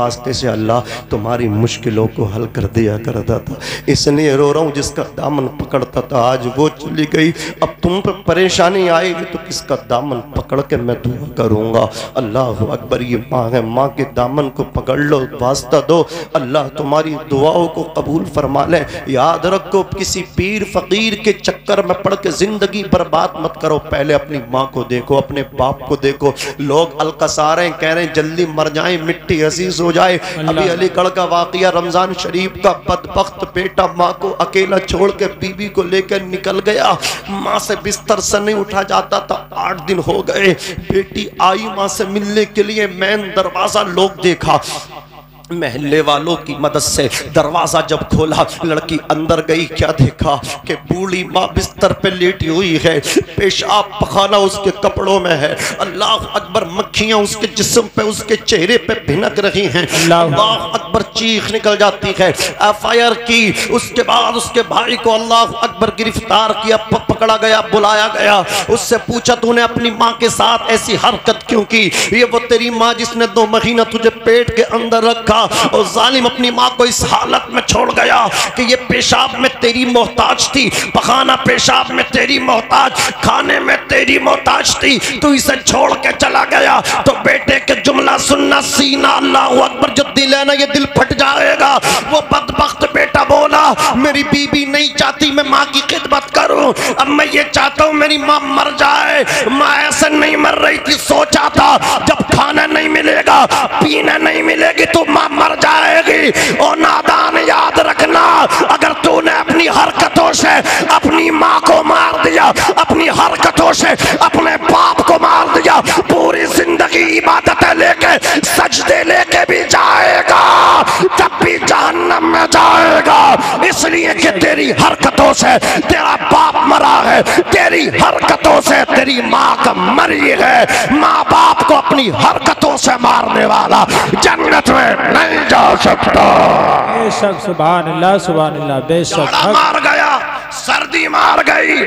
S1: واسطے سے اللہ تمہاری مشکلوں کو حل کر دیا کرتا تھا، اس لیے رو رہا ہوں جس کا دامن پکڑتا تھا آج وہ چلی گئی، اب تم پر پریشانی آئے گی تو کس کا دامن پکڑ کے میں دعا کروں گا؟ اللہ اکبر، یہ ماں ہے، ماں کے دامن کو پکڑ لو، واسطہ دو، اللہ تمہاری دعاؤں کو قبول فرما لے۔ یاد رکھو کسی پیر فقیر کے چکر میں پڑھ کے زندگی برباد مت کرو، پہلے اپنی ماں کو دیکھو، اپنے باپ کو دیکھو۔ لوگ القصا رہے ہیں، کہہ رہے ہیں جلدی مر جائیں، مٹی عزیز ہو جائے۔ ابھی علی گڑھ کا واقعہ رمضان شریف کا، بدبخت بیٹا ماں کو اکیلا چھوڑ کے بیوی کو لے کر نکل گیا، ماں سے بستر سے نہیں اٹھا جاتا تھا، 8 دن ہو گئے، بیٹی آئی ماں سے ملنے کے لیے، مین دروازہ لوگ دیکھا، محلے والوں کی مدد سے دروازہ جب کھولا، لڑکی اندر گئی، کیا دیکھا کہ بوڑھی ماں بستر پہ لیٹی ہوئی ہے، پیشاب پخانہ اس کے کپڑوں میں ہے، اللہ اکبر، مکھیاں اس کے جسم پہ، اس کے چہرے پہ بھنک رہی ہیں، اللہ اکبر، چیخ نکل جاتی ہے، ایف آئی آر کی، اس کے بعد اس کے بھائی کو اللہ اکبر گرفتار کیا، پکڑا گیا، بلایا گیا، اس سے پوچھا تو نے اپنی ماں کے ساتھ ایسی حرکت کیوں کی؟ یہ وہ تیری ماں جس نے 2 مہینہ تجھے پیٹ کے اندر رکھا، اور ظالم اپنی ماں کو اس حالت میں چھوڑ گیا کہ یہ پیشاب میں تیری محتاج تھی، پخانہ پیشاب میں تیری محتاج، کھانے میں تیری محتاج تھی، تو اسے چھوڑ کے چلا گیا۔ تو بیٹے کے جملہ سننا، سینہ اللہ اکبر، جو دل ہے نا یہ دل پھٹ جائے گا۔ وہ بدبخت بیٹا بولا میری بیوی نہیں چاہتی میں ماں کی خدمت کروں، اب میں یہ چاہتا ہوں میری ماں مر جائے۔ ماں ایسے نہیں مر رہی تھی، سوچا تھا جب کھانا نہیں ملے گا، پینا نہیں ملے گی تو ماں مر جائے گی۔ اور نادان یاد رکھنا، اگر تو نے اپنی حرکتوں سے اپنی ماں کو مار دیا، اپنی حرکتوں سے اپنے باپ کو مار دیا، پوری زندگی عبادتیں لے کے سجدے لے کے بھی جائے گا، تب بھی جہنم میں جائے گا، اس لیے کہ تیری حرکتوں سے تیرا باپ مرا ہے، تیری حرکتوں سے تیری ماں کا مری ہے۔ ماں باپ کو اپنی حرکتوں سے مارنے والا جنت میں نہیں جا سکتا۔
S2: بے شک، سبحان اللہ، سبحان اللہ، بے شک،
S1: جاڑا مار گیا، سردی مار گئی،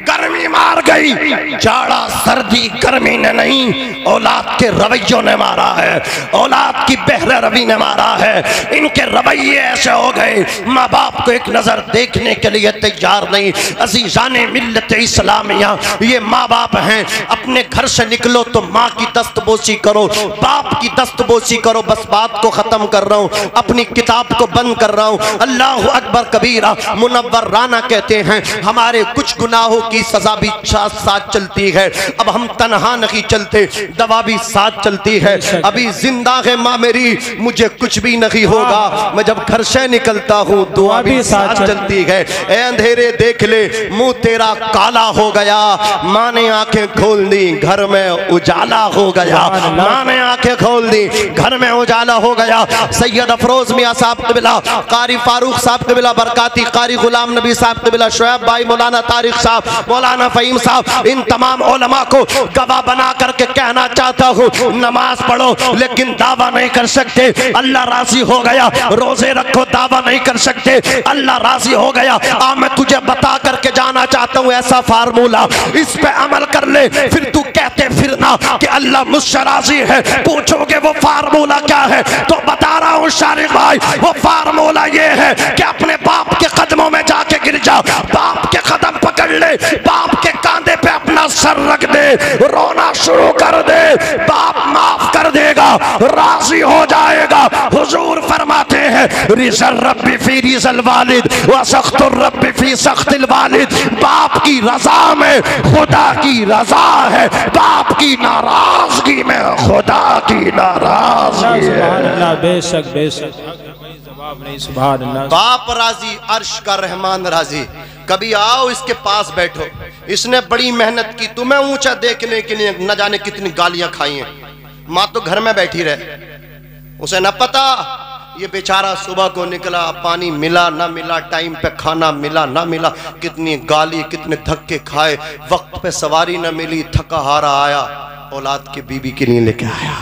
S1: گرمی مار گئی، جاڑا سردی گرمی نے نہیں، اولاد کے رویوں نے مارا ہے، اولاد کی بہرہ روی نے مارا ہے، ان کے رویے ایسے ہو گئے، ماں باپ کو ایک نظر دیکھنے کے لیے تیار نہیں۔ عزیزان ملت اسلامیہ، یہ ماں باپ ہیں، اپنے گھر سے نکلو تو ماں کی دست بوسی کرو، باپ کی دست بوسی کرو۔ بس بات کو ختم کر رہا ہوں، اپنی کتاب کو بند کر رہا ہوں۔ اللہ اکبر کبیرہ، منور رانا کہتے ہیں ہمارے کچھ گناہوں کی سزا بھی ساتھ چلتی ہے، اب ہم تنہا نہیں چلتے، دوا بھی ساتھ چلتی ہے، ابھی زندہ ہے ماں میری، مجھے کچھ بھی نہیں ہوگا، میں جب گھر سے نکلتا ہوں دعا بھی ساتھ چلتی ہے۔ اے اندھیرے دیکھ لے، منہ تیرا کالا ہو گیا، ماں نے آنکھیں کھول دی، گھر میں اجالا ہو گیا، ماں نے آنکھیں کھول دی، گھر میں اجالا ہو گیا۔ سید افروز میاں صاحب قبلہ، قاری فاروق صاحب قبلہ برکاتی، قاری غلام نبی صاحب قبلہ، شعیب بھائی، مولانا طارق صاحب، مولانا فہیم صاحب، ان تمام علماء کو گواہ بنا کر کے کہنا چاہتا ہوں، نماز پڑھو لیکن دعویٰ نہیں کر سکتے اللہ راضی ہو گیا، روزے رکھو دعویٰ نہیں کر سکتے اللہ راضی ہو گیا۔ میں تجھے بتا کر کے جانا چاہتا ہوں ایسا فارمولہ، اس پہ عمل کر لے، پھر تو کہتے پھرنا کہ اللہ مجھ سے راضی ہے، پوچھو گے وہ فارمولہ کیا ہے تو بتا رہا ہوں شارق بھائی، وہ فارمولہ یہ ہے کہ اپنے باپ کے قدموں میں جا کے گر جا، باپ کے قدم پکڑ لے، باپ کے کاندھے پہ اپنا سر رکھ دے، رونا شروع کر دے، باپ معاف کر دے گا، راضی ہو جائے گا۔ حضور فرماتے ہیں رضا الرب فی رضا الوالد وسخط الرب فی سخط الوالد، باپ کی رضا میں خدا کی رضا ہے، باپ کی ناراضگی میں خدا کی ناراضگی ہے۔
S2: سبحان اللہ، بے شک، بے شک، جواب نہیں، سبحان اللہ۔
S1: باپ راضی، عرش کا رحمان راضی۔ کبھی آؤ اس کے پاس بیٹھو، اس نے بڑی محنت کی تمہیں اونچا دیکھنے کے لیے، نہ جانے کتنی گالیاں کھائی ہیں، ماں تو گھر میں بیٹھی رہے، اسے نہ پتا یہ بیچارہ صبح کو نکلا، پانی ملا نہ ملا، ٹائم پہ کھانا ملا نہ ملا، کتنی گالی، کتنے دھکے کھائے، وقت پہ سواری نہ ملی، تھکا ہارا آیا، اولاد کی بیوی کے لیے لے کے آیا،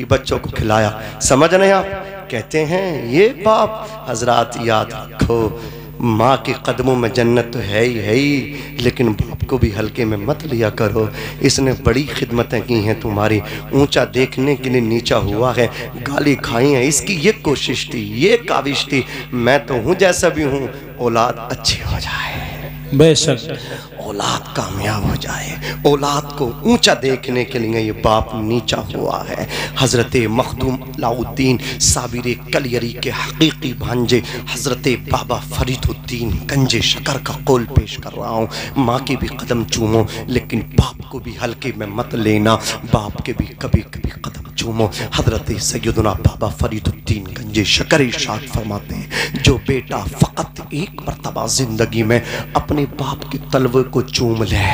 S1: بچوں کو کھلایا۔ سمجھ رہے ہیں آپ؟ کہتے ہیں یہ باپ، حضرات یاد رکھو ماں کے قدموں میں جنت تو ہے ہی، لیکن باپ کو بھی ہلکے میں مت لیا کرو، اس نے بڑی خدمتیں کی ہیں تمہاری، اونچا دیکھنے کے لیے نیچا ہوا ہے، گالی کھائی ہیں، اس کی یہ کوشش تھی، یہ کاوش تھی، میں تو ہوں جیسا بھی ہوں، اولاد اچھی ہو جائے،
S2: بے شک
S1: اولاد کامیاب ہو جائے، اولاد کو اونچا دیکھنے کے لیے یہ باپ نیچا ہوا ہے۔ حضرت مخدوم علاء الدین صابر کلیری کے حقیقی بھانجے حضرت بابا فرید الدین گنج شکر کا قول پیش کر رہا ہوں، ماں کے بھی قدم چومو لیکن باپ کو بھی ہلکے میں مت لینا، باپ کے بھی کبھی کبھی قدم چومو۔ حضرت سیدنا بابا فرید الدین گنج شکر ارشاد فرماتے ہیں، جو بیٹا فقط ایک مرتبہ زندگی میں اپنے باپ کے تلوے کو چوم لے،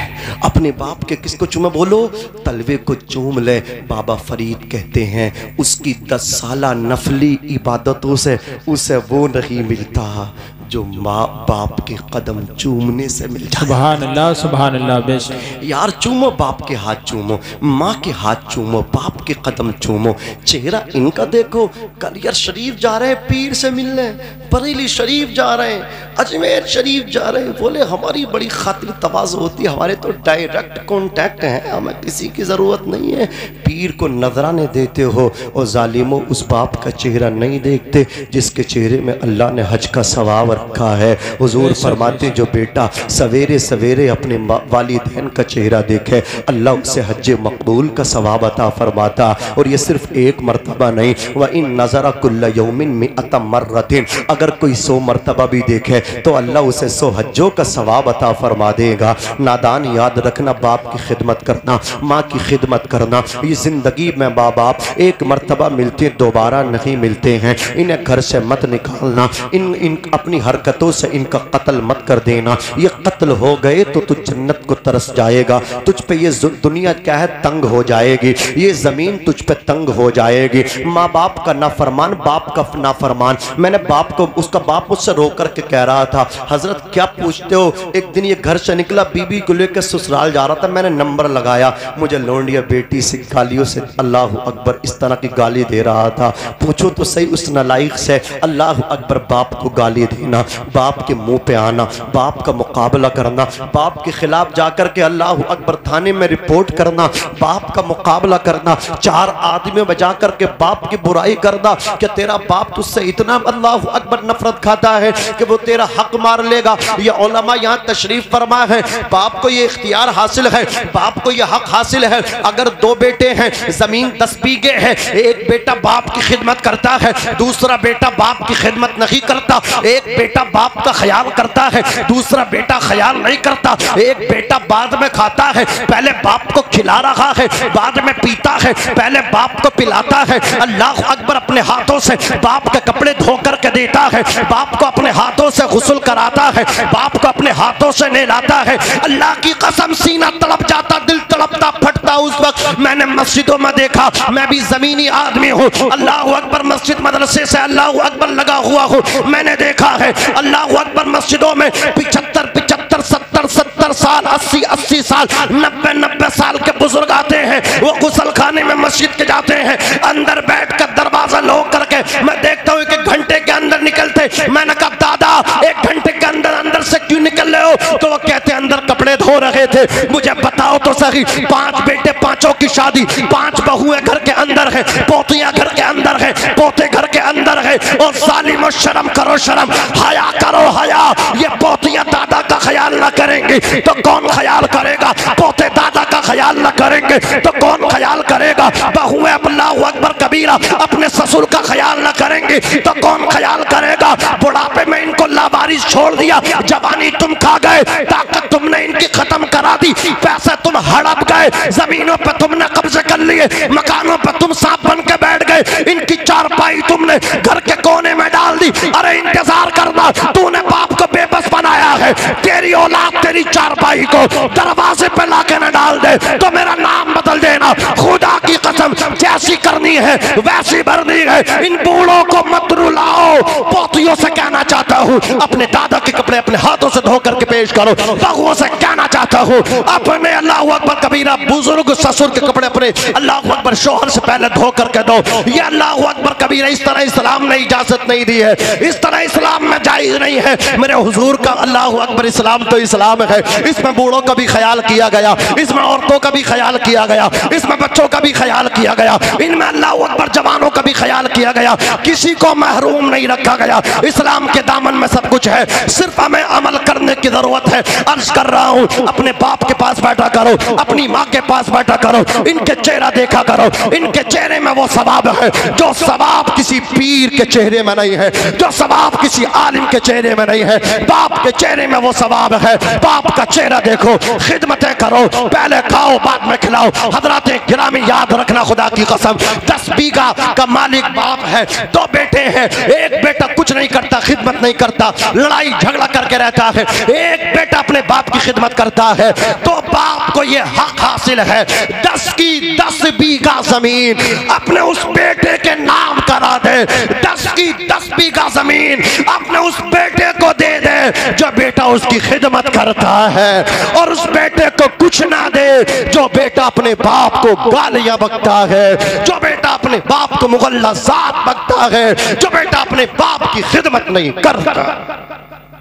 S1: اپنے باپ کے کس کو چومے بولو؟ تلوے کو چوم لے، بابا فرید کہتے ہیں اس کی 10 سالہ نفلی عبادتوں سے اسے وہ نہیں ملتا جو ماں باپ کے قدم چومنے سے مل جائے۔
S2: سبحان اللہ سبحان اللہ، بے شک
S1: یار چومو، باپ کے ہاتھ چومو، ماں کے ہاتھ چومو، باپ کے قدم چومو، چہرہ ان کا دیکھو۔ کلیئر شریف جا رہے ہیں پیر سے ملنے، بریلی شریف جا رہے ہیں، اجمیر شریف جا رہے ہیں، بولے ہماری بڑی خاطر تواضع ہوتی ہے، ہمارے تو ڈائریکٹ کانٹیکٹ ہیں، ہمیں کسی کی ضرورت نہیں ہے۔ پیر کو نذرانے دیتے ہو اور ظالموں اس باپ کا چہرہ نہیں دیکھتے جس کے چہرے میں اللہ نے حج کا ثواب رکھا ہے۔ حضور فرماتے جو بیٹا سویرے سویرے اپنے والدین کا چہرہ دیکھے اللہ اسے حج مقبول کا ثواب عطا فرماتا، اور یہ صرف ایک مرتبہ نہیں، وَإِن نَظَرَ كُلَّ يَوْمٍ مِئَةَ مَرَّةٍ، اگر کوئی 100 مرتبہ بھی دیکھے تو اللہ اسے 100 حجوں کا ثواب عطا فرما دے گا۔ نادان یاد رکھنا، باپ کی خدمت کرنا، ماں کی خدمت کرنا، یہ زندگی میں ماں باپ ایک مرتبہ ملتے دوبارہ نہیں ملتے ہیں، انہیں گھر سے مت نکالنا، ان اپنی حرکتوں سے ان کا قتل مت کر دینا، یہ قتل ہو گئے تو تو جنت کو ترس جائے گا، تجھ پہ یہ دنیا کیا ہے تنگ ہو جائے گی، یہ زمین تجھ پہ تنگ ہو جائے گی۔ ماں باپ کا نافرمان، باپ کا نافرمان، میں نے باپ کو، اس کا باپ مجھ سے رو کر کے کہہ رہا تھا حضرت کیا پوچھتے ہو، ایک دن یہ گھر سے نکلا، بی بی کو لے کے سسرال جا رہا تھا، میں نے نمبر لگایا، مجھے لونڈیا بیٹی سے گالیوں سے اللہ اکبر اس طرح کی گالی دے رہا تھا، پوچھو تو صحیح اس نالائق سے اللہ اکبر باپ کو گالی دینا، باپ کے منہ پہ آنا، باپ کا مقابلہ کرنا، باپ کے خلاف جا کر کے اللہ اکبر تھانے میں رپورٹ کرنا، باپ کا مقابلہ کرنا، 4 آدمیوں میں جا کر کے باپ کی برائی کرنا کہ تیرا باپ تجھ سے اتنا اللہ اکبر نفرت کھاتا ہے کہ وہ تیرا حق مار لے گا۔ یہ علماء یہاں تشریف فرما ہے، باپ کو یہ اختیار حاصل ہے، باپ کو یہ حق حاصل ہے، اگر 2 بیٹے ہیں، زمین 10 بیگھے ہے، ایک بیٹا باپ کی خدمت کرتا ہے، دوسرا بیٹا باپ کی خدمت نہیں کرتا، ایک بیٹا باپ کا خیال کرتا ہے، دوسرا بیٹا خیال نہیں کرتا، ایک بیٹا بعد میں کھاتا ہے، پہلے باپ کو کھلا رہا ہے، بعد میں پیتا ہے، پہلے باپ کو پلاتا ہے، اللہ اکبر اپنے ہاتھوں سے باپ کے کپڑے دھو کر کے دیتا ہے، باپ کو اپنے ہاتھوں سے غسل کراتا ہے، باپ کو اپنے ہاتھوں سے نہلاتا ہے۔ اللہ کی قسم سینہ تڑپ جاتا، دل تڑپتا پھٹتا اس وقت میں نے مسجدوں میں دیکھا، میں بھی زمینی آدمی ہوں، اللہ اکبر مسجد مدرسے سے اللہ اکبر لگا ہوا ہوں، میں نے دیکھا ہے اللہ اکبر مسجدوں میں 75 70 سال 80 سال 90 سال کے بزرگ آتے ہیں، وہ غسل خانے میں مسجد کے جاتے ہیں، اندر بیٹھ کر دروازہ لوک کر کے میں دیکھتا ہوں کہ گھنٹے کے اندر نکلتے، میں نے کہا دادا 1 گھنٹے کے اندر سے کیوں نکل رہے ہو؟ تو وہ کہتے اندر کپڑے دھو رہے تھے۔ مجھے بتاؤ تو صحیح، 5 بیٹے 5 کی شادی، 5 بہویں گھر کے اندر ہیں، پوتیاں گھر کے اندر ہیں، پوتے گھر کے اندر ہیں، اور ظالم و شرم کرو شرم، حیا کرو حیا، یہ پوتیاں دادا کا خیال نہ کریں گے تو کون خیال کرے گا؟ پوتے دادا کا خیال نہ کریں گے تو کون خیال کرے گا؟ بہویں اللہ اکبر کبیرہ اپنے سسر کا خیال نہ کریں گے تو کون خیال کرے گا؟ بڑھاپے میں ان کو لاوارث چھوڑ دیا، جوانی تم کھا گئے، طاقت تم نے ان کی ختم کرا دی، پیسے تم ہڑپ گئے، زمینوں پہ تم نے قبضے کر لیے، مکانوں پہ تم سانپ بن کے بیٹھ گئے، ان کی چارپائی تم نے گھر کے کونے میں ڈال دی۔ ارے انتظار کرنا، تو نے باپ کو بے بس بنایا ہے، تیری اولاد تیری چارپائی کو دروازے پہ لا کے نہ ڈال دے تو میرا نام بدل دینا، خدا کی قسم جیسی کرنی ہے ویسی بھرنی ہے۔ ان بوڑھوں کو مت رلاؤ، پوتیوں سے کہنا چاہتا ہوں اپنے دادا کے کپڑے اپنے ہاتھوں سے دھو کر کے پیش کرو، بہوؤں سے کہنا چاہتا ہوں اپنے اللہ اکبر کبیرہ بزرگ سسر کے کپڑے اپنے اللہ اکبر شوہر سے پہلے دھو کر کے دو. یہ اللہ اکبر کبیرہ اس طرح اسلام نے اجازت نہیں دی ہے, اس طرح اسلام میں جائز نہیں ہے. میرے حضور کا اللہ اکبر اسلام تو اسلام ہے, اس میں بوڑھوں کا بھی خیال کیا گیا, اس میں عورتوں کا بھی خیال کیا گیا, اس میں بچوں کا بھی خیال کیا گیا, ان میں اللہ اکبر جوانوں کا بھی خیال کیا گیا. کسی کو محروم نہیں رکھا گیا. اسلام کے دامن میں سب کچھ ہے, صرف ہمیں عمل کرنے کی ضرورت ہے. عرض کر رہا ہوں, اپنے باپ کے پاس بیٹھا کرو, اپنی ماں کے پاس بیٹھا کرو, ان کے چہرہ دیکھا کرو. ان کے چہرے میں وہ ثواب ہے جو ثواب کسی پیر کے چہرے میں نہیں ہے, جو ثواب کسی عالم کے چہرے میں نہیں ہے. باپ کے چہرے میں وہ ثواب ہے. باپ کا چہرہ دیکھو, خدمتیں کرو, پہلے کھاؤ بعد میں کھلاؤ. حضرات گرامی یاد رکھنا, خدا کی قسم 10 بیگہ کا مالک باپ ہے, 2 بیٹے ہیں, ایک بیٹا کچھ نہیں کرتا, خدمت نہیں کرتا, لڑائی جھگڑا کر کے رہتا ہے, ایک بیٹا اپنے باپ کی خدمت کرتا ہے. تو باپ کو یہ حق حاصل ہے 10 کی 10 بیگہ زمین اپنے اس بیٹے کے نام کرا دے. 10 کی 10 بیگہ زمین اپنے اس بیٹے کو دے دے جو بیٹا اس کی خدمت کرتا ہے, اور اس بیٹے کو کچھ نہ دے جو بیٹا اپنے باپ کو گالیاں بکتا ہے, جو بیٹا اپنے باپ کو مغلظات بکتا ہے, جو بیٹا اپنے باپ کی خدمت نہیں کرتا.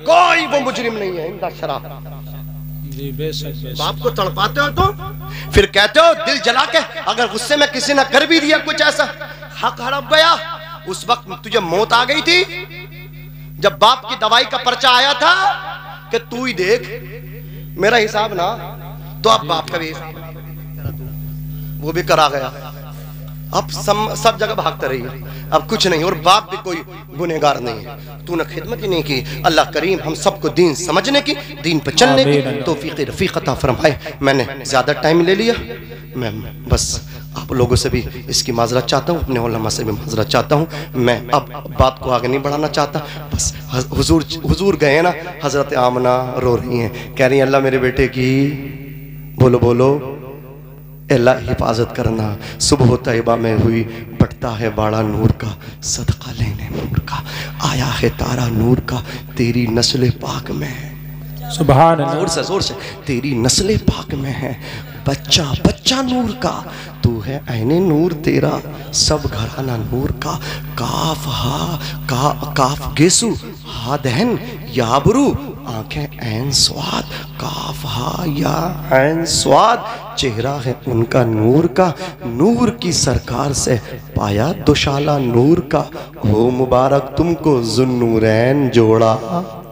S1: کوئی وہ مجرم نہیں ہے اندہ شراب. باپ کو تڑپاتے ہو تو پھر کہتے ہو دل جلا کے, اگر غصے میں کسی نے کر بھی دیا کچھ ایسا, حق ہڑپ گیا. اس وقت تجھے موت آ گئی تھی جب باپ کی دوائی کا پرچہ آیا تھا کہ تو ہی دیکھ میرا حساب نہ, تو اب باپ کا بھی حساب وہ بھی کرا گیا. اب سب جگہ بھاگتا رہی ہے, اب کچھ نہیں, اور باپ بھی کوئی گنہگار نہیں ہے. تو نے خدمت ہی نہیں کی. اللہ کریم ہم سب کو دین سمجھنے کی, دین پہ چلنے کی توفیق رفیق عطا فرمائے. میں نے زیادہ ٹائم لے لیا, میں بس آپ لوگوں سے بھی اس کی معذرت چاہتا ہوں, اپنے علماء سے بھی معذرت چاہتا ہوں. میں اب بات کو آگے نہیں بڑھانا چاہتا. بس حضور گئے نا, حضرت آمنہ رو رہی ہیں, کہہ رہی ہیں اللہ میرے بیٹے کی بولو بولو اللہ حفاظت کرنا. صبح طیبہ میں ہوئی بٹتا ہے باڑا نور کا, صدقہ لینے نور کا, آیا ہے تارا نور کا, تیری نسل پاک میں ہے.
S2: سبحان اللہ.
S1: زور سے تیری نسل پاک میں ہے, بچہ بچہ نور کا, تو ہے عین نور تیرا, سب گھرانہ نور کا. کاف ہا کاف گیسو ہا دہن یا برو, آنکھیں عین سواد, کاف ہا یا عین سواد, چہرہ ہے ان کا نور کا, نور کی سرکار سے پایا دوشالہ نور کا. ہو مبارک تم کو ذوالنورین جوڑا,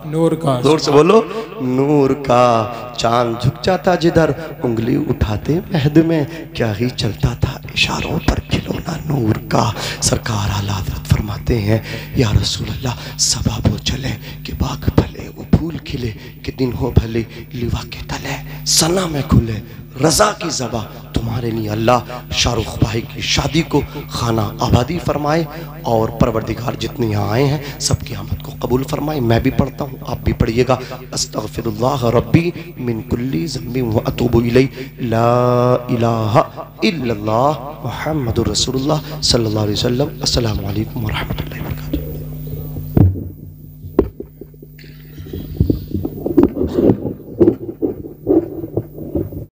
S2: نور کا,
S1: زور سے بولو نور کا. چاند جھک جاتا جدھر انگلی اٹھاتے مہد میں, کیا ہی چلتا تھا اشاروں پر کھلونا نور کا. سرکار اعلیٰ حضرت فرماتے ہیں یا رسول اللہ, صبا وہ چلے کہ باغ پھلے, وہ پھول کھلے کہ دن ہو بھلے, لیوا کے تلے سنا میں کھلے, رضا کی زبا تمہارے لیے. اللہ شاہ رخ بھائی کی شادی کو خانہ آبادی فرمائے, اور پروردگار جتنے یہاں آئے ہیں سب کی آمد کو قبول فرمائے. میں بھی پڑھتا ہوں, آپ بھی پڑھیے گا. استغفر اللہ ربی من کلی ذنب و اتوب الیہ, لا الہ الا اللہ محمد رسول اللہ صلی اللہ علیہ وسلم. السلام علیکم ورحمۃ اللہ وبرکاتہ.